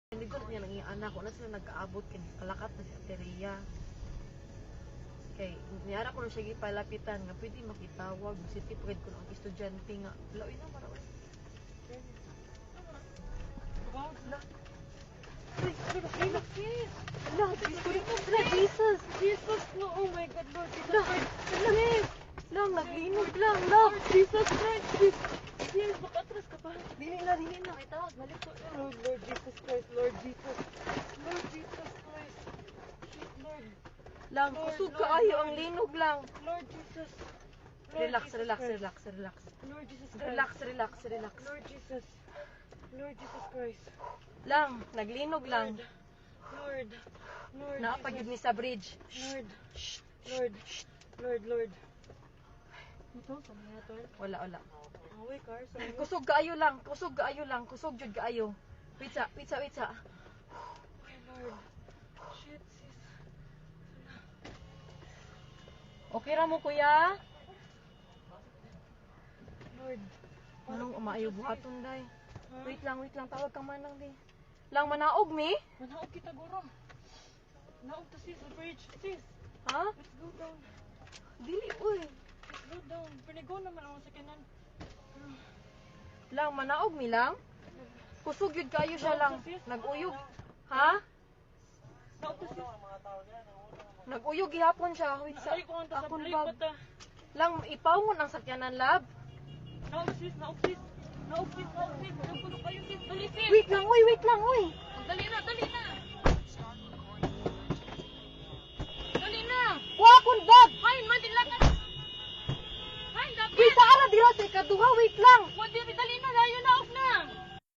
Hindi ko niya nang anak ko na sila nag-aabot kay kalakat na si Ateria. Kay niyara ko na siya gipalapitan nga pwede makitawag si tipred ko ang estudyante nga. Laoy na maraw. Wow, la. Jesus! Jesus, no, oh my God, Lord Jesus Christ. Lang, naglinog lang, lang! Jesus Christ, Jesus, makatras ka pa. Dili na. Ay, tawag, balik ko. Lord Jesus Christ, Lord Jesus. Lord Jesus Christ. Shit, Lord. Lang, Lord, kusog Lord, kaayo Lord. ang linog lang. Lord Jesus. Lord Relax, Jesus relax, Christ. relax, relax. Lord Jesus Christ. Relax, relax, relax. Lord Jesus. Lord Jesus Christ. Lang, naglinog lang. Lord. Lord Naapagid Jesus. ni sa bridge. Lord. Lord. Ito, saan na ito? Wala. Away, car. Saan mo? Kusog kaayo lang, kusog jud kaayo. Wait sa. Okay, Lord. Shit, sis. Okay ra mo kuya? Lord. Anong umaayo buhaton day? Ha? Wait lang, tawag kang manang di. Lang manaog mi? Manaog kita, guro. Naog to, sis, the bridge. Sis, Ha? let's go down. Dili uy. Let's go down. Pinigo naman ako sa kanan. Lang manaog mi lang. Kusog yun kayo siya lang. Naguyog. Ha? Naog to, sis. Naguyog gihapon siya. Wait sa Ay, kung ang akong tasabli bag. pa ta. Lang ipawon ang sakyanan lab. Naog, sis. Naog, sis. Nagulo kayo, sis. Dali, sis. Wait lang uy. Dali na. Dali na. Wa akong bag. Hain, madilakan. Hain, dapat. Wait sa ala dira sa ikaduha. Wait lang. Dali na.